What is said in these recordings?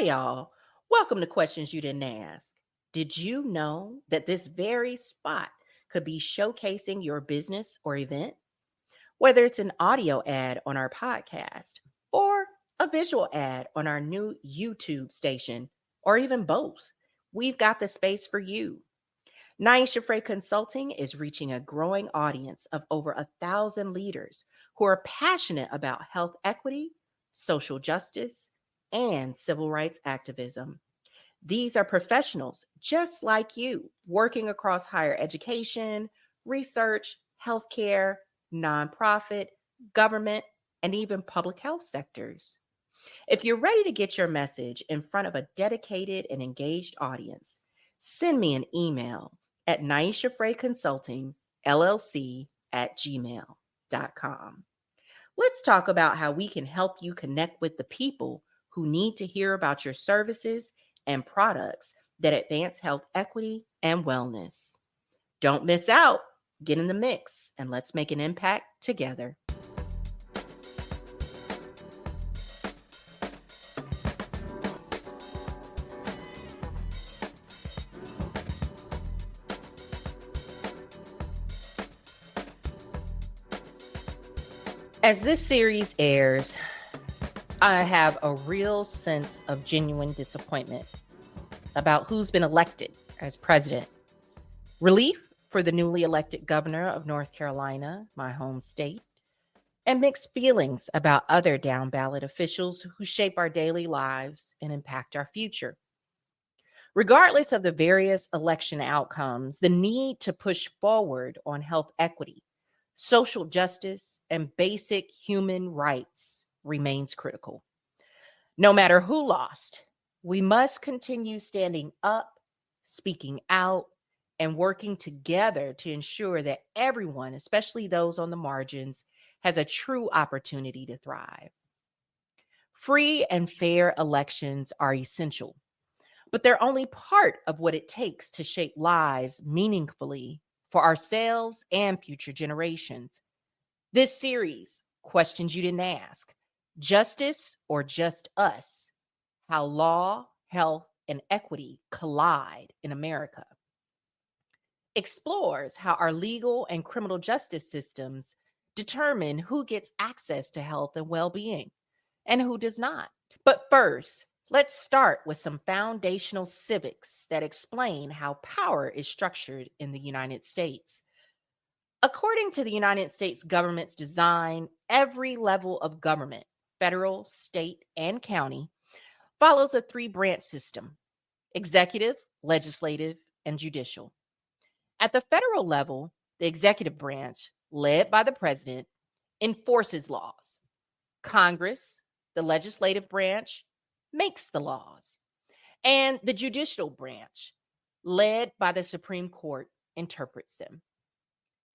Hey, y'all. Welcome to Questions You Didn't Ask. Did you know that this very spot could be showcasing your business or event? Whether it's an audio ad on our podcast or a visual ad on our new YouTube station, or even both, we've got the space for you. Niasha Fray Consulting is reaching a growing audience of over 1,000 leaders who are passionate about health equity, social justice, and civil rights activism. These are professionals just like you, working across higher education, research, healthcare, nonprofit, government, and even public health sectors. If you're ready to get your message in front of a dedicated and engaged audience, send me an email at Niasha Fray Consulting, LLC at gmail.com. Let's talk about how we can help you connect with the people who need to hear about your services and products that advance health equity and wellness. Don't miss out. Get in the mix and let's make an impact together. As this series airs, I have a real sense of genuine disappointment about who's been elected as president. Relief for the newly elected governor of North Carolina, my home state, and mixed feelings about other down ballot officials who shape our daily lives and impact our future. Regardless of the various election outcomes, the need to push forward on health equity, social justice, and basic human rights remains critical. No matter who lost, we must continue standing up, speaking out, and working together to ensure that everyone, especially those on the margins, has a true opportunity to thrive. Free and fair elections are essential, but they're only part of what it takes to shape lives meaningfully for ourselves and future generations. This series, Questions You Didn't Ask, Justice or Just Us, How Law, Health, and Equity Collide in America, explores how our legal and criminal justice systems determine who gets access to health and well-being and who does not. But first, let's start with some foundational civics that explain how power is structured in the United States. According to the United States government's design, every level of government, federal, state, and county, follows a three-branch system: executive, legislative, and judicial. At the federal level, the executive branch, led by the president, enforces laws. Congress, the legislative branch, makes the laws. And the judicial branch, led by the Supreme Court, interprets them.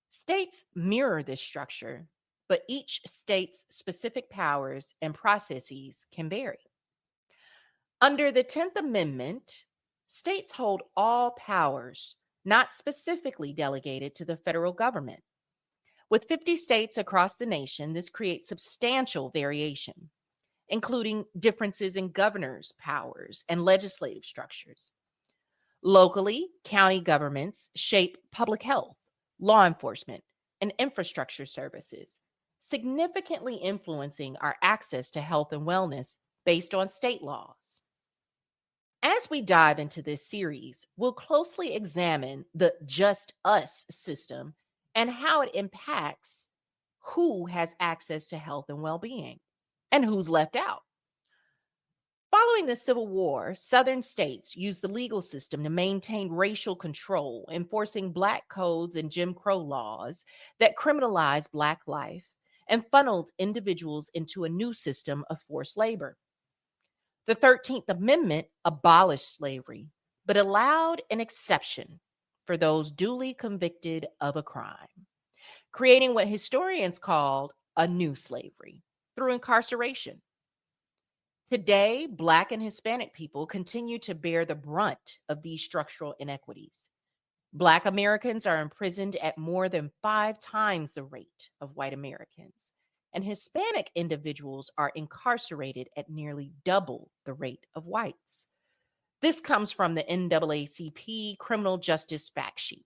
States mirror this structure, but each state's specific powers and processes can vary. Under the 10th Amendment, states hold all powers not specifically delegated to the federal government. With 50 states across the nation, this creates substantial variation, including differences in governors' powers and legislative structures. Locally, county governments shape public health, law enforcement, and infrastructure services, significantly influencing our access to health and wellness based on state laws. As we dive into this series, we'll closely examine the Just Us system and how it impacts who has access to health and well-being and who's left out. Following the Civil War, Southern states used the legal system to maintain racial control, enforcing Black codes and Jim Crow laws that criminalized Black life and funneled individuals into a new system of forced labor. The 13th Amendment abolished slavery, but allowed an exception for those duly convicted of a crime, creating what historians called a new slavery through incarceration. Today, Black and Hispanic people continue to bear the brunt of these structural inequities. Black Americans are imprisoned at more than 5 times the rate of white Americans, and Hispanic individuals are incarcerated at nearly double the rate of whites. This comes from the NAACP Criminal Justice Fact Sheet.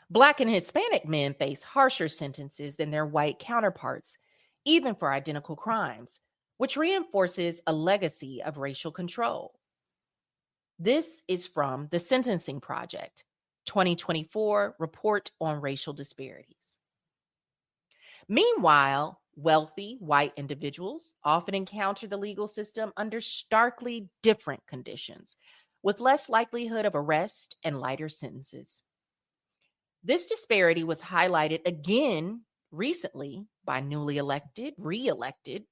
Black and Hispanic men face harsher sentences than their white counterparts, even for identical crimes, which reinforces a legacy of racial control. This is from the Sentencing Project, 2024 Report on Racial Disparities. Meanwhile, wealthy white individuals often encounter the legal system under starkly different conditions, with less likelihood of arrest and lighter sentences. This disparity was highlighted again recently by newly re-elected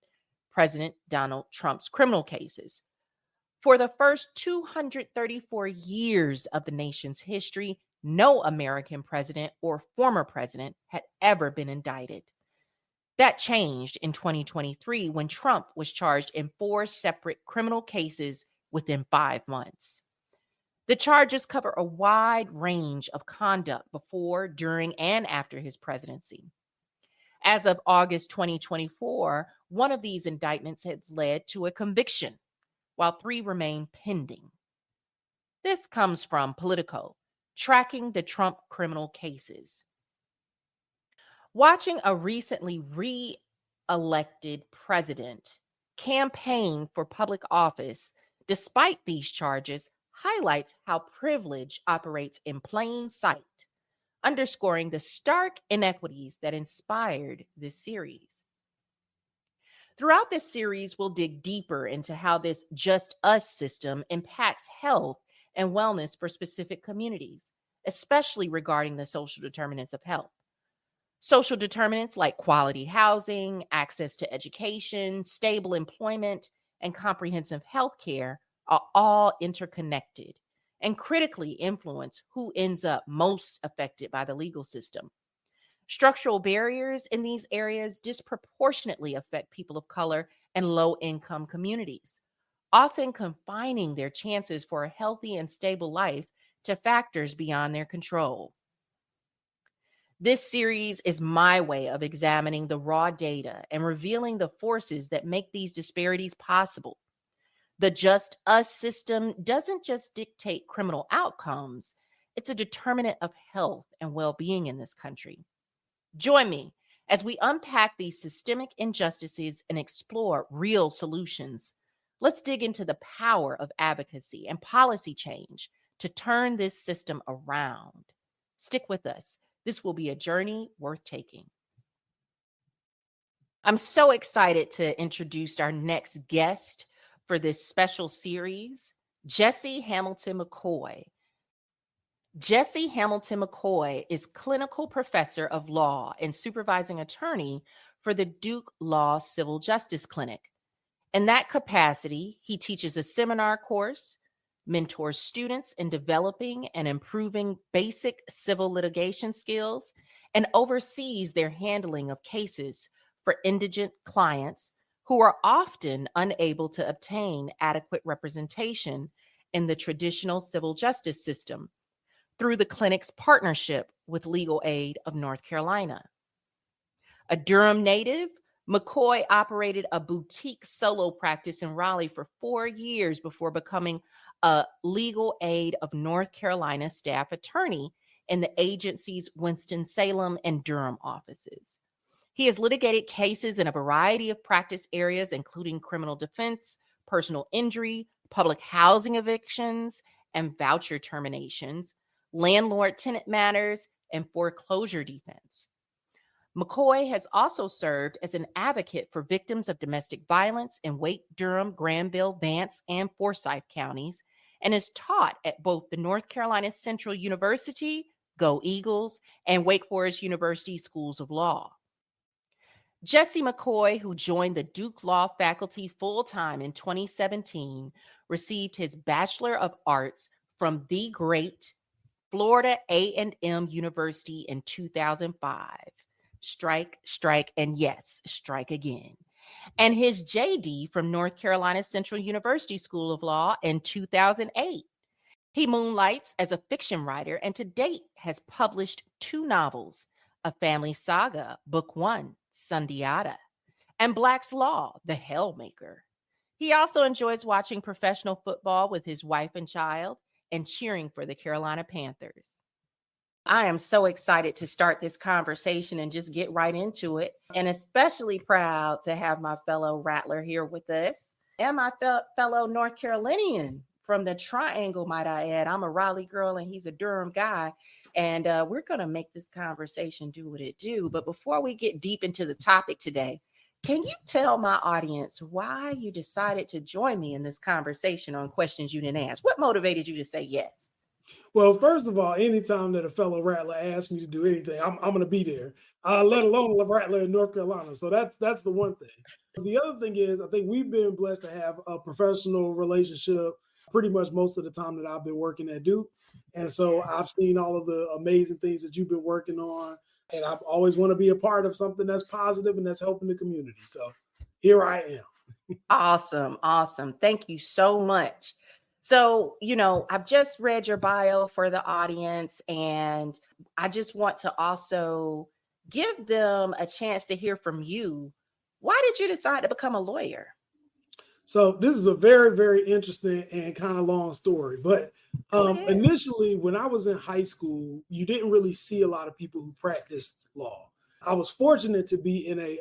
President Donald Trump's criminal cases. For the first 234 years of the nation's history, no American president or former president had ever been indicted. That changed in 2023 when Trump was charged in 4 separate criminal cases within 5 months. The charges cover a wide range of conduct before, during, and after his presidency. As of August 2024, one of these indictments has led to a conviction, while 3 remain pending. This comes from Politico, tracking the Trump criminal cases. Watching a recently re-elected president campaign for public office, despite these charges, highlights how privilege operates in plain sight, underscoring the stark inequities that inspired this series. Throughout this series, we'll dig deeper into how this Just Us system impacts health and wellness for specific communities, especially regarding the social determinants of health. Social determinants like quality housing, access to education, stable employment, and comprehensive health care are all interconnected and critically influence who ends up most affected by the legal system. Structural barriers in these areas disproportionately affect people of color and low-income communities, often confining their chances for a healthy and stable life to factors beyond their control. This series is my way of examining the raw data and revealing the forces that make these disparities possible. The Just Us system doesn't just dictate criminal outcomes, it's a determinant of health and well-being in this country. Join me as we unpack these systemic injustices and explore real solutions. Let's dig into the power of advocacy and policy change to turn this system around. Stick with us. This will be a journey worth taking. I'm so excited to introduce our next guest for this special series, Jesse Hamilton McCoy. Jesse Hamilton McCoy is clinical professor of law and supervising attorney for the Duke Law Civil Justice Clinic. In that capacity, he teaches a seminar course, mentors students in developing and improving basic civil litigation skills, and oversees their handling of cases for indigent clients who are often unable to obtain adequate representation in the traditional civil justice system through the clinic's partnership with Legal Aid of North Carolina. A Durham native, McCoy operated a boutique solo practice in Raleigh for 4 years before becoming a Legal Aid of North Carolina staff attorney in the agency's Winston-Salem and Durham offices. He has litigated cases in a variety of practice areas, including criminal defense, personal injury, public housing evictions and voucher terminations, landlord-tenant matters, and foreclosure defense. McCoy has also served as an advocate for victims of domestic violence in Wake, Durham, Granville, Vance, and Forsyth counties, and is taught at both the North Carolina Central University, Go Eagles, and Wake Forest University Schools of Law. Jesse McCoy, who joined the Duke Law faculty full-time in 2017, received his Bachelor of Arts from the great Florida A&M University in 2005. Strike, strike, and yes, strike again. And his JD from North Carolina Central University School of Law in 2008. He moonlights as a fiction writer and to date has published 2 novels, A Family Saga, Book 1, Sundiata, and Black's Law, The Hellmaker. He also enjoys watching professional football with his wife and child and cheering for the Carolina Panthers. I am so excited to start this conversation and just get right into it, and especially proud to have my fellow Rattler here with us and my fellow North Carolinian from the Triangle, might I add. I'm a Raleigh girl and he's a Durham guy, and we're going to make this conversation do what it do. But before we get deep into the topic today, can you tell my audience why you decided to join me in this conversation on questions you didn't ask? What motivated you to say yes? Well, first of all, anytime that a fellow Rattler asks me to do anything, I'm going to be there, let alone a Rattler in North Carolina. So that's the one thing. The other thing is, I think we've been blessed to have a professional relationship pretty much most of the time that I've been working at Duke. And so I've seen all of the amazing things that you've been working on. And I always want to be a part of something that's positive and that's helping the community. So here I am. Awesome. Thank you so much. So, I've just read your bio for the audience, and I just want to also give them a chance to hear from you. Why did you decide to become a lawyer? So this is a very, very interesting and kind of long story. But initially, when I was in high school, you didn't really see a lot of people who practiced law. I was fortunate to be in a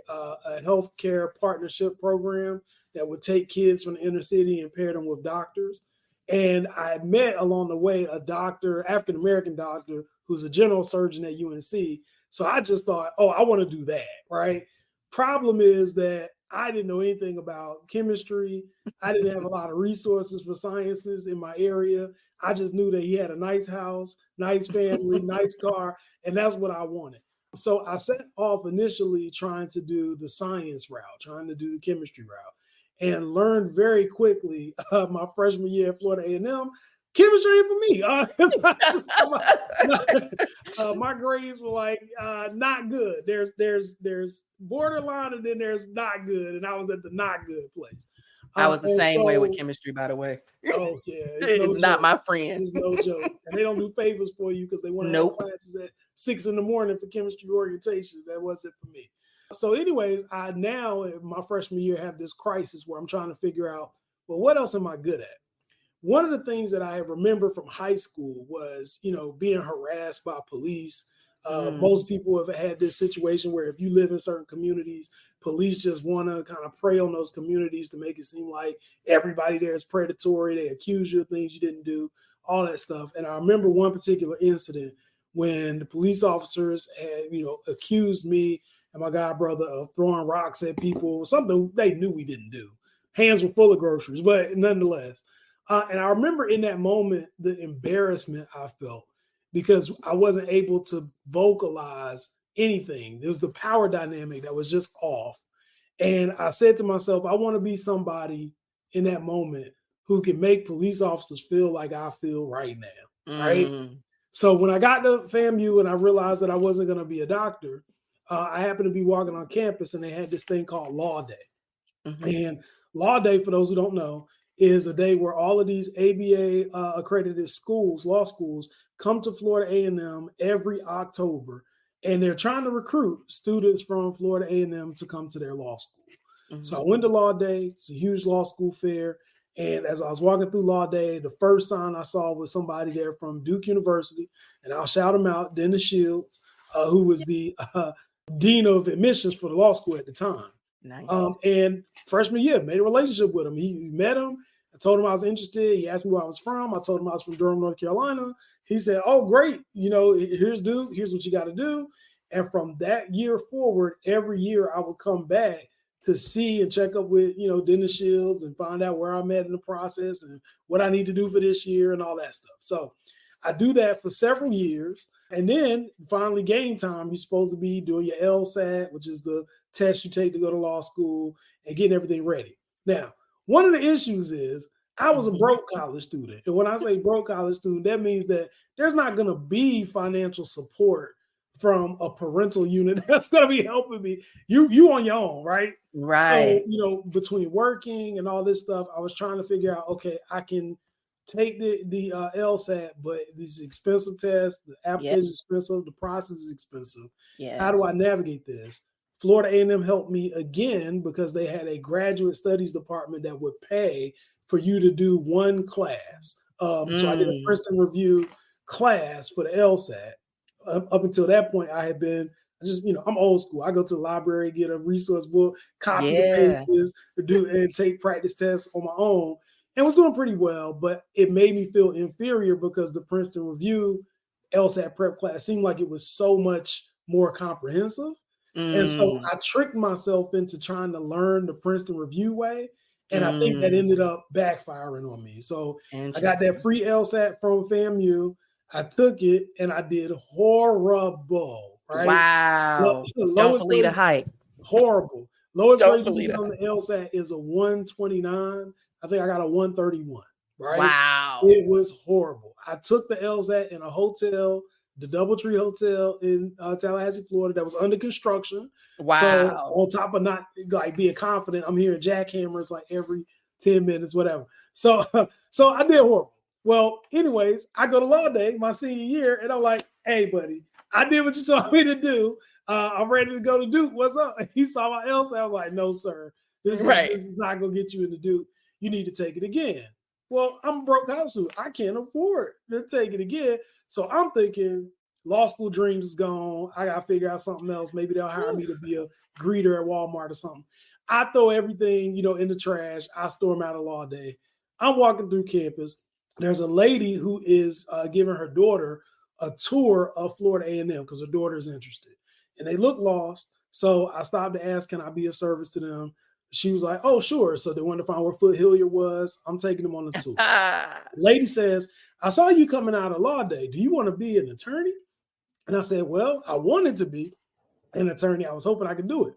healthcare partnership program that would take kids from the inner city and pair them with doctors. And I met along the way a doctor, African-American doctor, who's a general surgeon at UNC. So I just thought, I want to do that, right? Problem is that I didn't know anything about chemistry. I didn't have a lot of resources for sciences in my area. I just knew that he had a nice house, nice family, nice car, and that's what I wanted. So I set off initially trying to do the science route, trying to do the chemistry route, and learned very quickly my freshman year at Florida A&M, chemistry ain't for me. My grades were like not good. There's borderline and then there's not good, and I was at the not good place. I was the same way with chemistry, by the way. Oh yeah, it's not my friend. It's no joke, and they don't do favors for you because they want to have classes at 6 a.m. for chemistry orientation. That wasn't for me. So anyways, I now in my freshman year have this crisis where I'm trying to figure out, well, what else am I good at? One of the things that I remember from high school was, being harassed by police. Most people have had this situation where if you live in certain communities, police just want to kind of prey on those communities to make it seem like everybody there is predatory. They accuse you of things you didn't do, all that stuff. And I remember one particular incident when the police officers had, accused me and my god brother of throwing rocks at people, something they knew we didn't do. Hands were full of groceries, but nonetheless. And I remember in that moment, the embarrassment I felt because I wasn't able to vocalize anything. There was the power dynamic that was just off. And I said to myself, I want to be somebody in that moment who can make police officers feel like I feel right now, right? So when I got to FAMU and I realized that I wasn't going to be a doctor, I happened to be walking on campus and they had this thing called Law Day. And Law Day, for those who don't know, is a day where all of these ABA accredited schools, law schools, come to Florida A&M every October, and they're trying to recruit students from Florida A&M to come to their law school. So I went to Law Day. It's a huge law school fair. And as I was walking through Law Day, the first sign I saw was somebody there from Duke University, and I'll shout him out, Dennis Shields, who was the dean of admissions for the law school at the time. Nice. And freshman year, made a relationship with him. He met him. I told him I was interested. He asked me where I was from. I told him I was from Durham, North Carolina. He said, "Oh, great. Here's Duke. Here's what you got to do." And from that year forward, every year I would come back to see and check up with, Dennis Shields and find out where I'm at in the process and what I need to do for this year and all that stuff. So I do that for several years. And then finally game time, you're supposed to be doing your LSAT, which is the test you take to go to law school, and getting everything ready. Now, one of the issues is I was a broke college student. And when I say broke college student, that means that there's not going to be financial support from a parental unit that's going to be helping me. You on your own, right? Right. So, between working and all this stuff, I was trying to figure out, okay, I can take the LSAT, but this is expensive test. The application is expensive. The process is expensive. Yeah. How do I navigate this? Florida A&M helped me again because they had a graduate studies department that would pay for you to do one class. So I did a Princeton review class for the LSAT. Up until that point, I had been I'm old school. I go to the library, get a resource book, copy the pages, and take practice tests on my own, and was doing pretty well. But it made me feel inferior because the Princeton review LSAT prep class seemed like it was so much more comprehensive. And so I tricked myself into trying to learn the Princeton review way. And I think that ended up backfiring on me. So I got that free LSAT from FAMU. I took it and I did horrible. Right? Wow. Don't believe the hype. Horrible. Lowest grade you get on the LSAT is a 129. I think I got a 131. Right? Wow. It was horrible. I took the LSAT in a hotel, the Doubletree Hotel in Tallahassee, Florida, that was under construction. Wow. So on top of not like being confident, I'm hearing jackhammers like every 10 minutes, whatever. So I did horrible. Well, anyways, I go to law day my senior year, and I'm like, hey, buddy, I did what you told me to do. I'm ready to go to Duke. What's up? And he saw my LSAT. I was like, no, sir. This is not going to get you into Duke. You need to take it again. Well, I'm a broke college student. I can't afford to take it again. So I'm thinking law school dreams is gone. I got to figure out something else. Maybe they'll hire me to be a greeter at Walmart or something. I throw everything, in the trash. I storm out of law day. I'm walking through campus. There's a lady who is giving her daughter a tour of Florida A&M because her daughter is interested. And they look lost. So I stopped to ask, can I be of service to them? She was like, oh, sure. So they wanted to find where Foot Hilliard was. I'm taking them on the tour. Lady says, I saw you coming out of law day. Do you want to be an attorney? And I said, well, I wanted to be an attorney. I was hoping I could do it.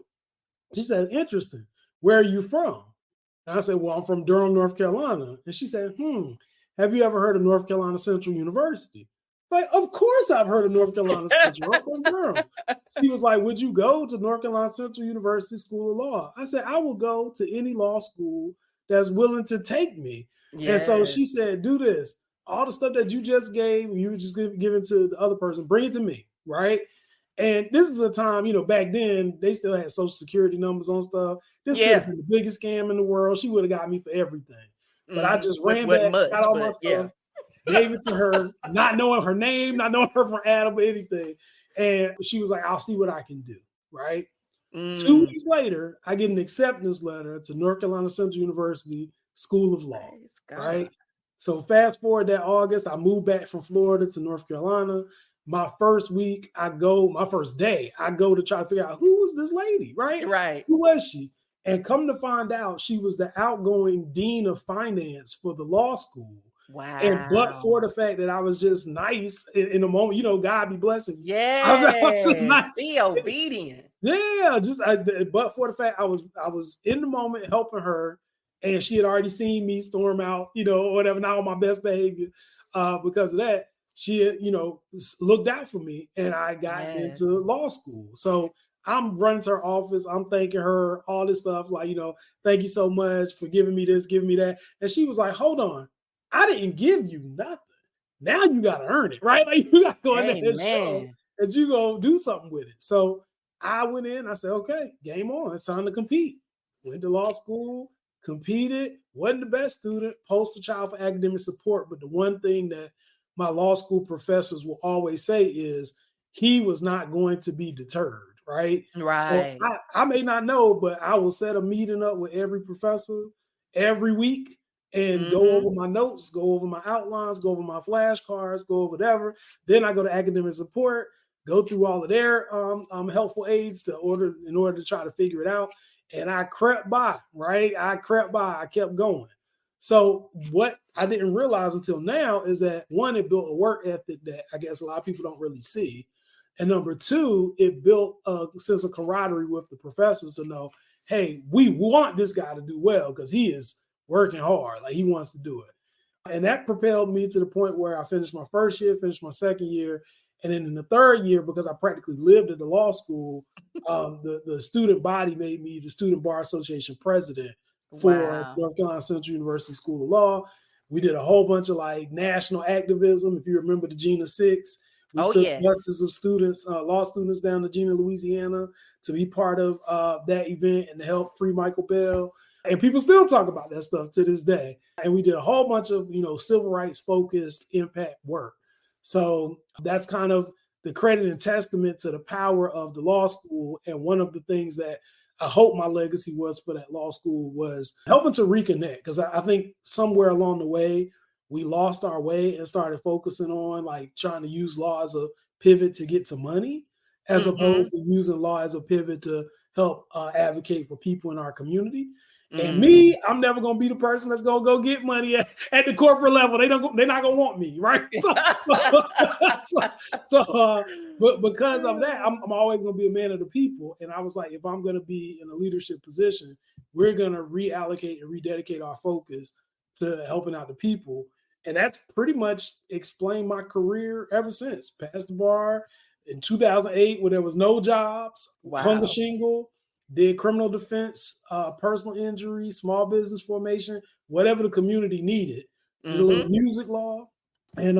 She said, interesting. Where are you from? And I said, well, I'm from Durham, North Carolina. And she said, have you ever heard of North Carolina Central University? Like, of course I've heard of North Carolina Central. I'm from Durham. She was like, would you go to North Carolina Central University School of Law? I said, I will go to any law school that's willing to take me. Yes. And so she said, do this. All the stuff that you just gave, you just giving to the other person, bring it to me, right? And this is a time, back then, they still had social security numbers on stuff. This could have been the biggest scam in the world. She would have got me for everything. But I just ran back, got all my stuff, gave it to her, not knowing her name, not knowing her from Adam or anything. And she was like, I'll see what I can do, right? 2 weeks later, I get an acceptance letter to North Carolina Central University School of Law, right? So fast forward that August, I moved back from Florida to North Carolina. My first day, I go to try to figure out who was this lady, right? Right. Who was she? And come to find out, she was the outgoing dean of finance for the law school. Wow. And but for the fact that I was just nice in the moment, God be blessing you. Yeah. I was just nice. Be obedient. Yeah. But for the fact I was in the moment helping her, and she had already seen me storm out, or whatever, not on my best behavior. Because of that, she had, looked out for me, and I got into law school. So I'm running to her office. I'm thanking her, all this stuff, like, thank you so much for giving me this, giving me that. And she was like, hold on, I didn't give you nothing. Now you got to earn it, right? Like, you got to go in there and show that you go do something with it. So I went in, I said, okay, game on. It's time to compete. Went to law school, competed, wasn't the best student, poster child for academic support. But the one thing that my law school professors will always say is he was not going to be deterred. Right. So I may not know, but I will set a meeting up with every professor every week and go over my notes, go over my outlines, go over my flashcards, go over whatever. Then I go to academic support, go through all of their helpful aids in order to try to figure it out. And I crept by, right? I kept going. So what I didn't realize until now is that, one, it built a work ethic that I guess a lot of people don't really see. And number two, it built a sense of camaraderie with the professors to know, hey, we want this guy to do well because he is working hard. Like, he wants to do it. And that propelled me to the point where I finished my first year, finished my second year. And then in the third year, because I practically lived at the law school, the student body made me the Student Bar Association president for North Carolina Central University School of Law. We did a whole bunch of like national activism. If you remember the Gina 6, we took buses of students, law students down to Gina, Louisiana to be part of that event and to help free Michael Bell. And people still talk about that stuff to this day. And we did a whole bunch of, civil rights focused impact work. So that's kind of the credit and testament to the power of the law school. And one of the things that I hope my legacy was for that law school was helping to reconnect, because I think somewhere along the way, we lost our way and started focusing on like trying to use law as a pivot to get to money, as opposed to using law as a pivot to help advocate for people in our community. And me, I'm never going to be the person that's going to go get money at the corporate level. They're not going to want me, right? But because of that, I'm always going to be a man of the people. And I was like, if I'm going to be in a leadership position, we're going to reallocate and rededicate our focus to helping out the people. And that's pretty much explained my career ever since. Passed the bar in 2008 when there was no jobs, hung a shingle, did criminal defense, personal injury, small business formation, whatever the community needed. Did a little music law, and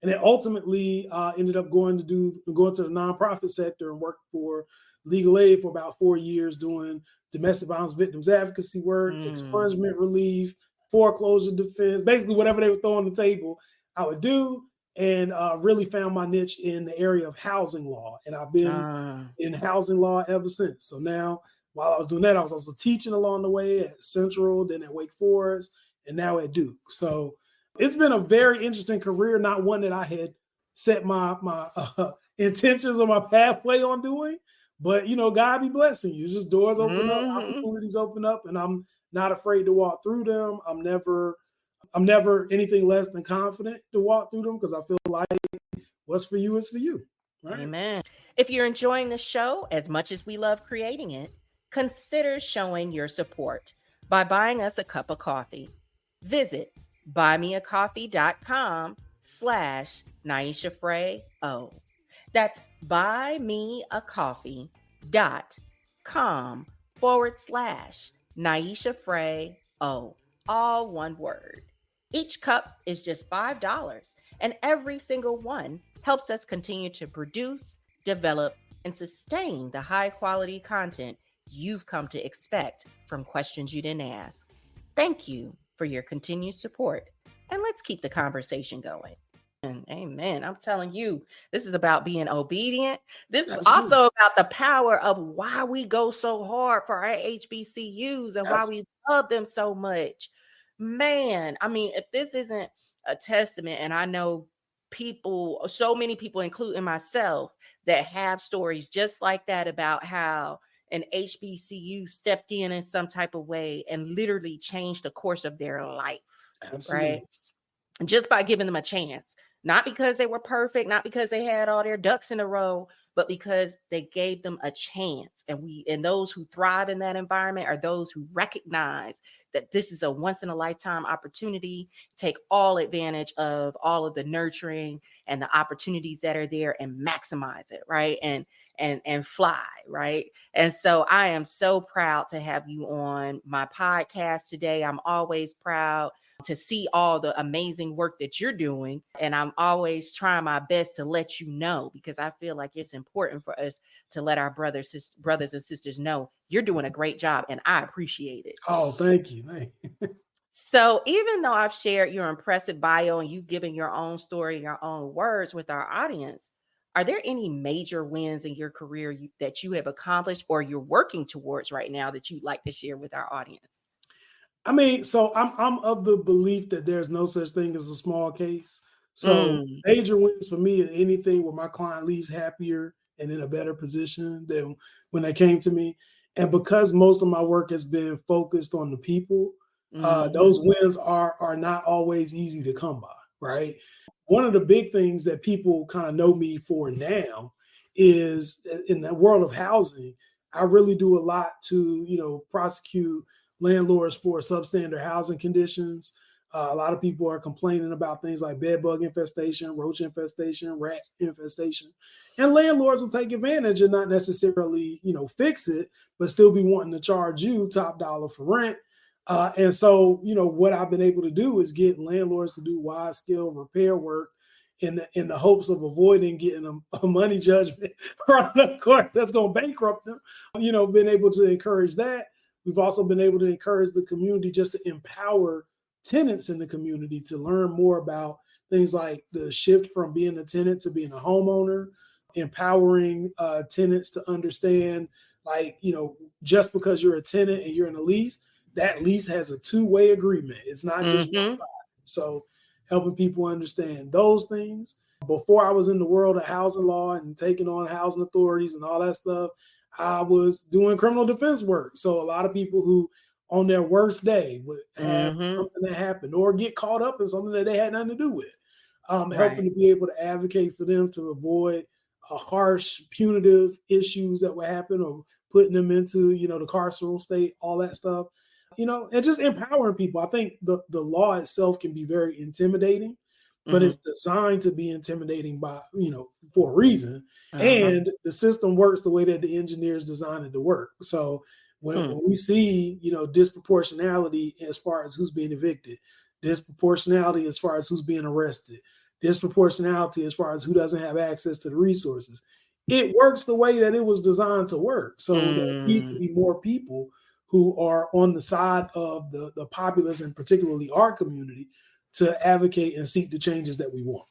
then ultimately ended up going to the nonprofit sector and worked for legal aid for about 4 years doing domestic violence victims advocacy work, expungement relief, foreclosure defense, basically whatever they would throw on the table, I would do, and really found my niche in the area of housing law. And I've been in housing law ever since. So now, while I was doing that, I was also teaching along the way at Central, then at Wake Forest, and now at Duke. So it's been a very interesting career, not one that I had set my intentions or my pathway on doing. But, God be blessing you. It's just doors open up, opportunities open up, and I'm not afraid to walk through them. I'm never anything less than confident to walk through them, because I feel like what's for you is for you. Right? Amen. If you're enjoying the show as much as we love creating it, consider showing your support by buying us a cup of coffee. Visit buymeacoffee.com/Niasha Fray O. That's buymeacoffee.com/Niasha Fray O. All one word. Each cup is just $5, and every single one helps us continue to produce, develop, and sustain the high-quality content you've come to expect from Questions You Didn't Ask. Thank you for your continued support, and let's keep the conversation going. Amen. I'm telling you, this is about being obedient. This is also about the power of why we go so hard for our HBCUs and why we love them so much. Man, I mean, if this isn't a testament, and I know people, so many people, including myself, that have stories just like that about how an HBCU stepped in some type of way and literally changed the course of their life. Absolutely. Right? Just by giving them a chance. Not because they were perfect, not because they had all their ducks in a row, but because they gave them a chance. And those who thrive in that environment are those who recognize that this is a once in a lifetime opportunity, take all advantage of all of the nurturing and the opportunities that are there and maximize it, right? And fly, right? And so I am so proud to have you on my podcast today. I'm always proud to see all the amazing work that you're doing. And I'm always trying my best to let you know, because I feel like it's important for us to let our brothers and sisters know you're doing a great job, and I appreciate it. Oh, thank you. So even though I've shared your impressive bio and you've given your own story, your own words with our audience, are there any major wins in your career that you have accomplished or you're working towards right now that you'd like to share with our audience? I mean, so I'm of the belief that there's no such thing as a small case. So major wins for me are anything where my client leaves happier and in a better position than when they came to me. And because most of my work has been focused on the people, those wins are not always easy to come by, right? One of the big things that people kind of know me for now is in the world of housing, I really do a lot to, prosecute landlords for substandard housing conditions. A lot of people are complaining about things like bed bug infestation, roach infestation, rat infestation, and landlords will take advantage and not necessarily, fix it, but still be wanting to charge you top dollar for rent. And so, what I've been able to do is get landlords to do wide scale repair work in the hopes of avoiding getting a money judgment from the court that's going to bankrupt them. Been able to encourage that. We've also been able to encourage the community just to empower tenants in the community to learn more about things like the shift from being a tenant to being a homeowner, empowering tenants to understand, like, just because you're a tenant and you're in a lease, that lease has a two-way agreement. It's not just one side. So helping people understand those things. Before I was in the world of housing law and taking on housing authorities and all that stuff, I was doing criminal defense work. So a lot of people who on their worst day would have something that happened or get caught up in something that they had nothing to do with. Helping to be able to advocate for them to avoid harsh punitive issues that would happen, or putting them into, the carceral state, all that stuff, and just empowering people. I think the law itself can be very intimidating, but it's designed to be intimidating by, for a reason. And the system works the way that the engineers designed it to work. So when we see, disproportionality as far as who's being evicted, disproportionality as far as who's being arrested, disproportionality as far as who doesn't have access to the resources, it works the way that it was designed to work. So there needs to be more people who are on the side of the populace, and particularly our community, to advocate and seek the changes that we want.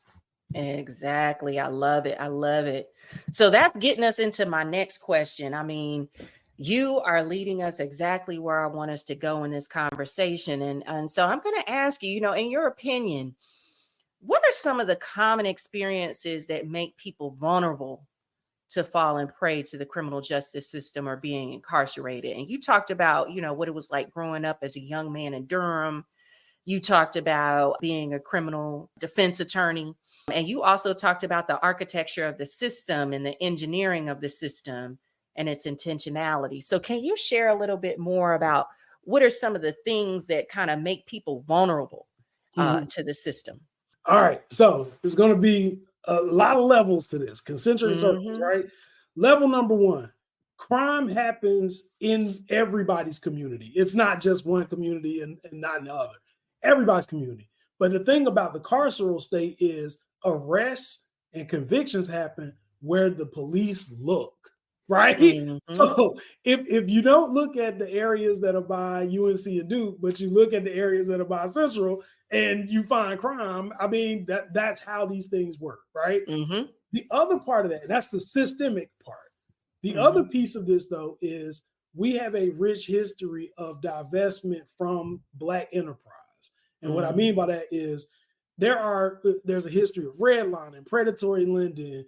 Exactly. I love it. I love it. So that's getting us into my next question. I mean, you are leading us exactly where I want us to go in this conversation. And so I'm going to ask you, in your opinion, what are some of the common experiences that make people vulnerable to falling prey to the criminal justice system or being incarcerated? And you talked about, what it was like growing up as a young man in Durham. You talked about being a criminal defense attorney. And you also talked about the architecture of the system and the engineering of the system and its intentionality. So can you share a little bit more about what are some of the things that kind of make people vulnerable to the system? All right. So there's going to be a lot of levels to this, concentric circles, right? Level number one, crime happens in everybody's community. It's not just one community and not in the other. Everybody's community. But the thing about the carceral state is arrests and convictions happen where the police look, right? So if you don't look at the areas that are by UNC and Duke, but you look at the areas that are by Central and you find crime, I mean, that's how these things work, right? The other part of that, and that's the systemic part. The other piece of this, though, is we have a rich history of divestment from Black enterprise. And what I mean by that is there's a history of redlining, predatory lending,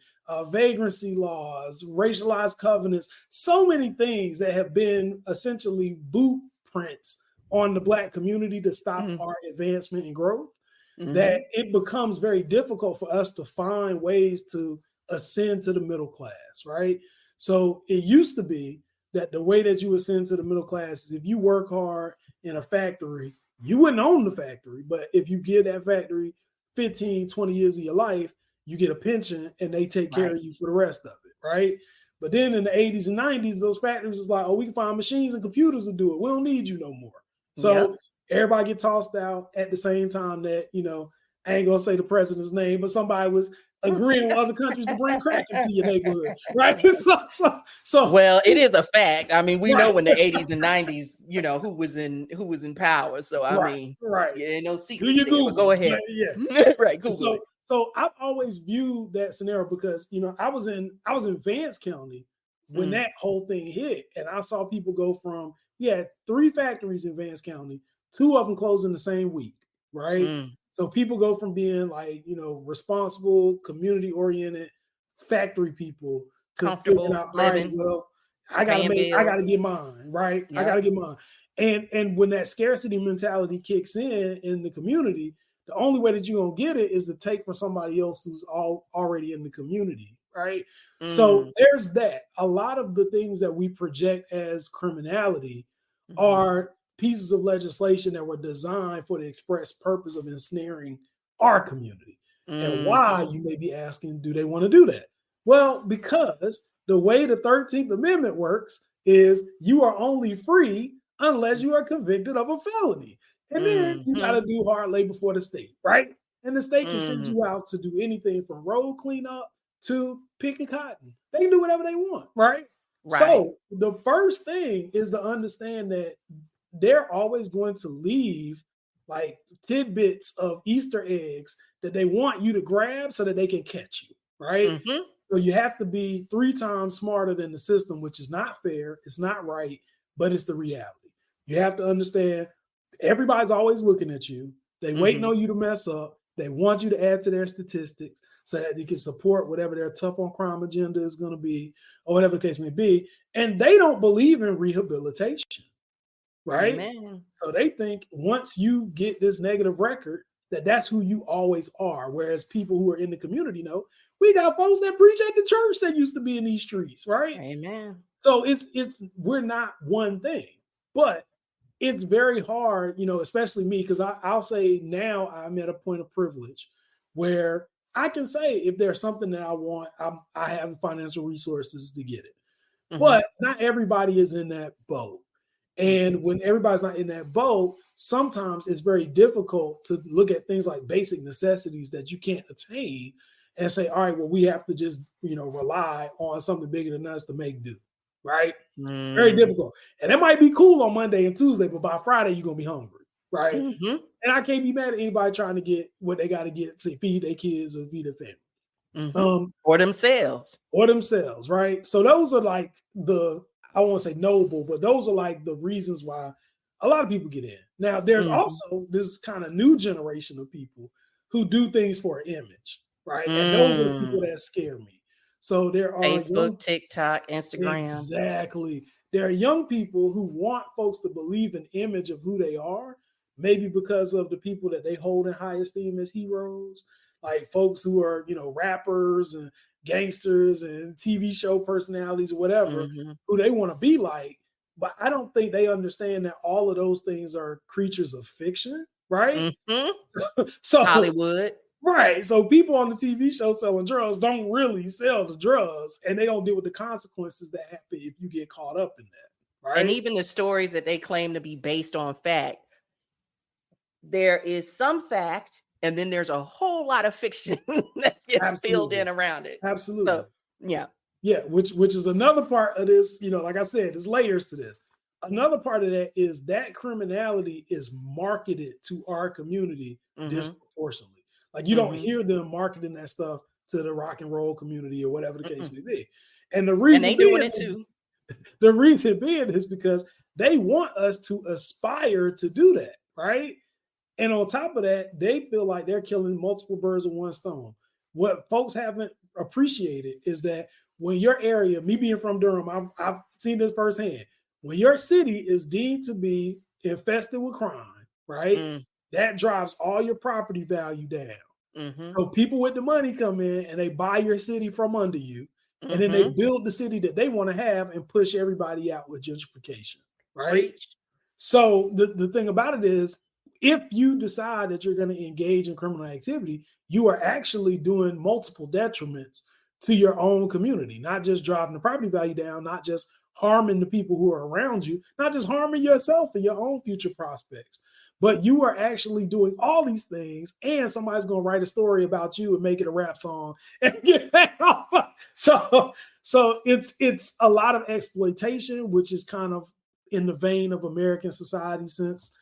vagrancy laws, racialized covenants, so many things that have been essentially blueprints on the Black community to stop our advancement and growth, that it becomes very difficult for us to find ways to ascend to the middle class, right? So it used to be that the way that you ascend to the middle class is if you work hard in a factory, you wouldn't own the factory, but if you give that factory 15, 20 years of your life, you get a pension and they take care of you for the rest of it, right? But then in the 80s and 90s, those factories was like, oh, we can find machines and computers to do it. We don't need you no more. So everybody get tossed out at the same time that, I ain't going to say the president's name, but somebody was agreeing with other countries to bring crack into your neighborhood, right? So well, it is a fact. I mean, we know in the 80s and 90s, who was in power. So I mean, no secret. Do your Google. Go ahead. Right. Google. So I've always viewed that scenario because I was in Vance County when that whole thing hit, and I saw people go from 3 factories in Vance County, 2 of them closing the same week, right? So people go from being like, responsible, community-oriented factory people to comfortable out, living. Right, well, I gotta get mine, right? Yep. I gotta get mine. And when that scarcity mentality kicks in the community, the only way that you're gonna get it is to take from somebody else who's already in the community, right? So there's that. A lot of the things that we project as criminality are pieces of legislation that were designed for the express purpose of ensnaring our community. And why, you may be asking, do they want to do that? Well, because the way the 13th Amendment works is you are only free unless you are convicted of a felony. And then you got to do hard labor for the state, right? And the state can send you out to do anything from road cleanup to picking cotton. They can do whatever they want, right? So the first thing is to understand that they're always going to leave like tidbits of Easter eggs that they want you to grab so that they can catch you, right? So you have to be 3 times smarter than the system, which is not fair, it's not right, but it's the reality. You have to understand everybody's always looking at you. They waiting on you to mess up. They want you to add to their statistics so that they can support whatever their tough on crime agenda is going to be, or whatever the case may be. And they don't believe in rehabilitation, right? Amen. So they think once you get this negative record, that's who you always are. Whereas people who are in the community know, we got folks that preach at the church that used to be in these streets, right? Amen. So we're not one thing, but it's very hard, especially me, because I'll say now I'm at a point of privilege where I can say if there's something that I want, I have the financial resources to get it. But not everybody is in that boat. And when everybody's not in that boat, sometimes it's very difficult to look at things like basic necessities that you can't attain and say, all right, well, we have to just, rely on something bigger than us to make do. Right? It's very difficult. And it might be cool on Monday and Tuesday, but by Friday, you're going to be hungry. Right? And I can't be mad at anybody trying to get what they got to get to feed their kids or feed their family. Or themselves. Right? So those are like I won't say noble, but those are like the reasons why a lot of people get in. Now, there's also this kind of new generation of people who do things for an image, right? And those are the people that scare me. So there are Facebook, TikTok, Instagram. Exactly. There are young people who want folks to believe an image of who they are, maybe because of the people that they hold in high esteem as heroes, like folks who are, rappers and gangsters and TV show personalities or whatever, who they want to be like. But I don't think they understand that all of those things are creatures of fiction, right? So Hollywood. Right. So people on the TV show selling drugs don't really sell the drugs, and they don't deal with the consequences that happen if you get caught up in that. Right. And even the stories that they claim to be based on fact, there is some fact, and then there's a whole lot of fiction that gets filled in around it. Absolutely. So, yeah. Yeah, which is another part of this, like I said, there's layers to this. Another part of that is that criminality is marketed to our community disproportionately. Like you don't hear them marketing that stuff to the rock and roll community or whatever the case may be. And the reason they doing it too. The reason being is because they want us to aspire to do that, right? And on top of that, they feel like they're killing multiple birds with one stone. What folks haven't appreciated is that when your area, me being from Durham, I've seen this firsthand. When your city is deemed to be infested with crime, right? That drives all your property value down. So people with the money come in and they buy your city from under you, and then they build the city that they want to have and push everybody out with gentrification, right? So the thing about it is, if you decide that you're going to engage in criminal activity, you are actually doing multiple detriments to your own community, not just driving the property value down, not just harming the people who are around you, not just harming yourself and your own future prospects, but you are actually doing all these things, and somebody's going to write a story about you and make it a rap song and get that off. So it's a lot of exploitation, which is kind of in the vein of American society since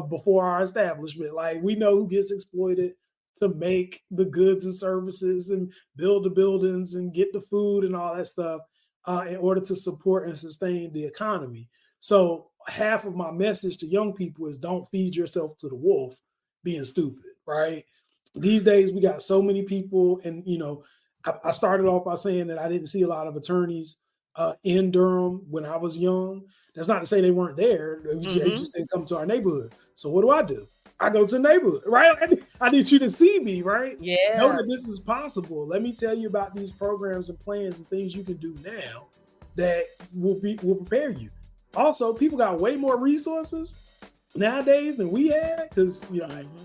before our establishment. Like, we know who gets exploited to make the goods and services and build the buildings and get the food and all that stuff in order to support and sustain the economy. So half of my message to young people is don't feed yourself to the wolf being stupid, right? These days, we got so many people, and, I started off by saying that I didn't see a lot of attorneys in Durham when I was young. That's not to say they weren't there. They just didn't come to our neighborhood. So what do? I go to the neighborhood, right? I need you to see me, right? Yeah. Know that this is possible. Let me tell you about these programs and plans and things you can do now that will prepare you. Also, people got way more resources nowadays than we had, because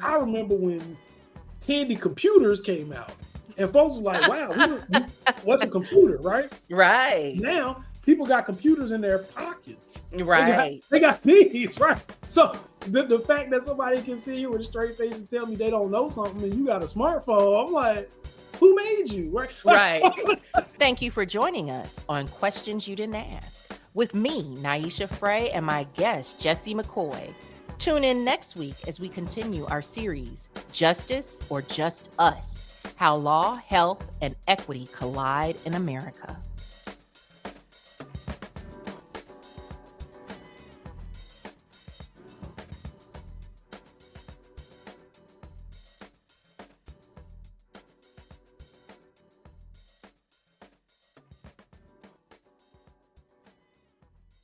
I remember when Tandy computers came out, and folks was like, "Wow, what's a computer?" Right? Right. Now People got computers in their pockets. Right. They got these, right? So the fact that somebody can see you with a straight face and tell me they don't know something and you got a smartphone, I'm like, who made you? Right. Thank you for joining us on Questions You Didn't Ask with me, Niasha Fray, and my guest, Jesse McCoy. Tune in next week as we continue our series, Justice or Just Us: How Law, Health, and Equity Collide in America.